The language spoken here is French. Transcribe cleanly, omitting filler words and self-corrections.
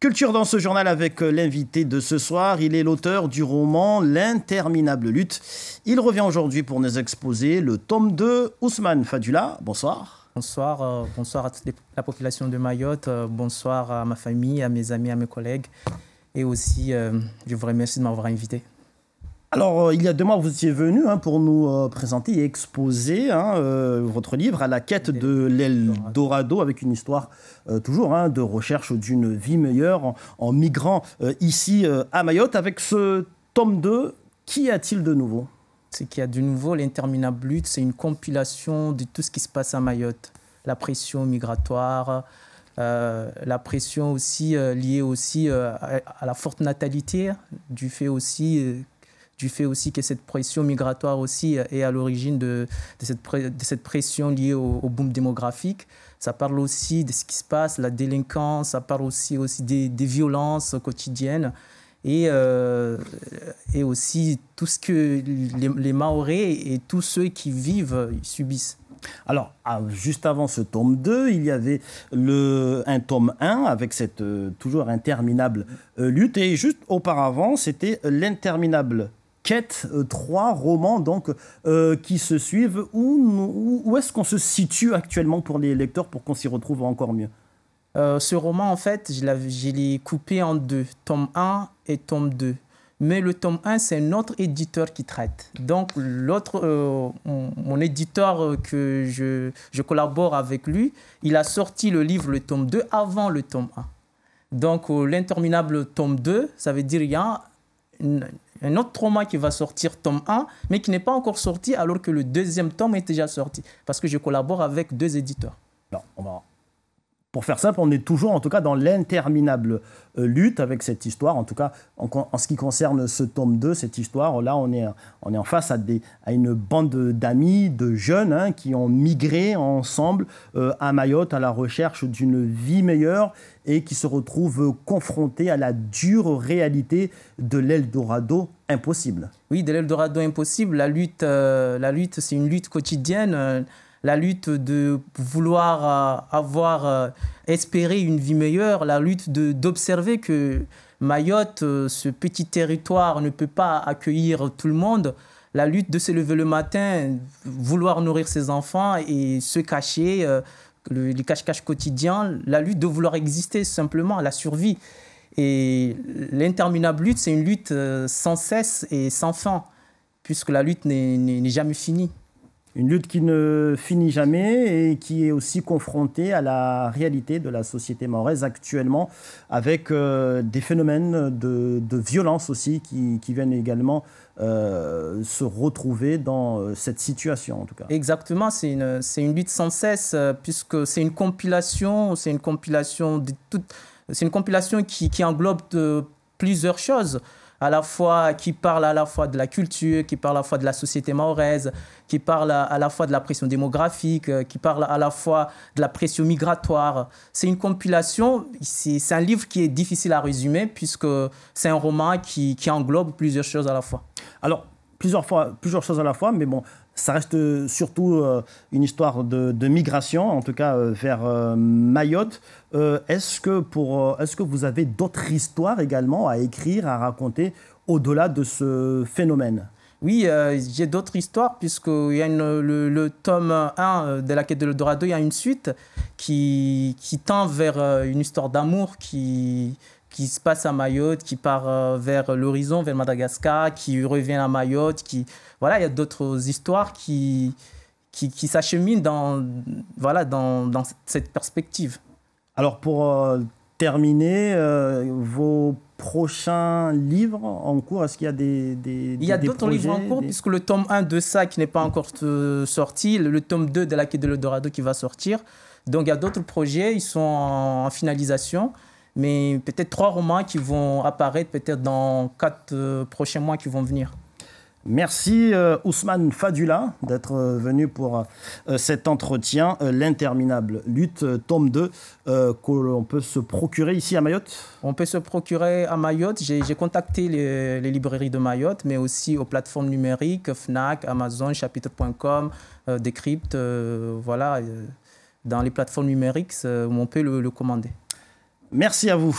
Culture dans ce journal avec l'invité de ce soir. Il est l'auteur du roman L'interminable lutte. Il revient aujourd'hui pour nous exposer le tome 2. Ousmane Fadula, bonsoir. Bonsoir, bonsoir à toute la population de Mayotte, bonsoir à ma famille, à mes amis, à mes collègues. Et aussi, je vous remercie de m'avoir invité. Alors, il y a 2 mois, vous étiez venu pour nous présenter et exposer votre livre À la quête de l'Eldorado, avec une histoire toujours de recherche d'une vie meilleure en migrant ici à Mayotte. Avec ce tome 2, qu'y a-t-il de nouveau ? Ce qu'il y a de nouveau, L'interminable lutte, c'est une compilation de tout ce qui se passe à Mayotte. La pression migratoire, la pression aussi liée aussi à la forte natalité, du fait aussi que cette pression migratoire aussi est à l'origine de cette pression liée au boom démographique. Ça parle aussi de ce qui se passe, la délinquance, ça parle aussi des violences quotidiennes et aussi tout ce que les Mahorais et tous ceux qui vivent subissent. Alors, juste avant ce tome 2, il y avait un tome 1 avec cette toujours interminable lutte. Et juste auparavant, c'était l'interminable quête, 3 romans donc, qui se suivent. Où est-ce qu'on se situe actuellement pour les lecteurs pour qu'on s'y retrouve encore mieux ? Ce roman, en fait, je l'ai coupé en 2, tome 1 et tome 2. Mais le tome 1, c'est notre éditeur qui traite. Donc, mon éditeur que je collabore avec lui, il a sorti le livre, le tome 2, avant le tome 1. Donc, l'interminable tome 2, ça veut dire qu'il y a un autre roman qui va sortir, tome 1, mais qui n'est pas encore sorti, alors que le 2e tome est déjà sorti. Parce que je collabore avec 2 éditeurs. Alors, pour faire simple, on est toujours en tout cas dans l'interminable lutte avec cette histoire. En tout cas, en ce qui concerne ce tome 2, cette histoire, là, on est en face à une bande d'amis, de jeunes qui ont migré ensemble à Mayotte à la recherche d'une vie meilleure et qui se retrouvent confrontés à la dure réalité de l'Eldorado impossible. Oui, de l'Eldorado impossible. La lutte, c'est une lutte quotidienne. La lutte de vouloir espérer une vie meilleure, la lutte d'observer que Mayotte, ce petit territoire, ne peut pas accueillir tout le monde, la lutte de se lever le matin, vouloir nourrir ses enfants et se cacher, les cache-cache quotidiens, la lutte de vouloir exister simplement, la survie. Et l'interminable lutte, c'est une lutte sans cesse et sans fin, puisque la lutte n'est jamais finie. Une lutte qui ne finit jamais et qui est aussi confrontée à la réalité de la société mahoraise actuellement, avec des phénomènes de violence aussi qui viennent également se retrouver dans cette situation en tout cas. Exactement, c'est une lutte sans cesse puisque c'est une compilation qui englobe plusieurs choses. Qui parle à la fois de la culture, qui parle à la fois de la société mahoraise, qui parle à la fois de la pression démographique, qui parle à la fois de la pression migratoire. C'est une compilation, c'est un livre qui est difficile à résumer puisque c'est un roman qui englobe plusieurs choses à la fois. Alors, plusieurs choses à la fois, mais bon, ça reste surtout une histoire de migration, en tout cas vers Mayotte. Est-ce que vous avez d'autres histoires également à écrire, à raconter au-delà de ce phénomène ? Oui, j'ai d'autres histoires, puisqu'il y a le tome 1 de La quête de l'Eldorado, il y a une suite qui tend vers une histoire d'amour qui se passe à Mayotte, qui part vers l'horizon, vers Madagascar, qui revient à Mayotte. Voilà, il y a d'autres histoires qui s'acheminent dans cette perspective. Alors, pour terminer, vos prochains livres en cours, est-ce qu'il y a il y a d'autres livres en cours, puisque le tome 1 de ça qui n'est pas encore sorti, le tome 2 de La quête de l'Eldorado qui va sortir. Donc, il y a d'autres projets, ils sont en finalisation. Mais peut-être 3 romans qui vont apparaître peut-être dans 4 prochains mois qui vont venir. Merci Ousmane Fadula d'être venu pour cet entretien. L'interminable lutte, tome 2, que l'on peut se procurer ici à Mayotte. On peut se procurer à Mayotte. J'ai contacté les librairies de Mayotte, mais aussi aux plateformes numériques, Fnac, Amazon, chapitre.com, Decrypt, voilà, dans les plateformes numériques où on peut le commander. Merci à vous.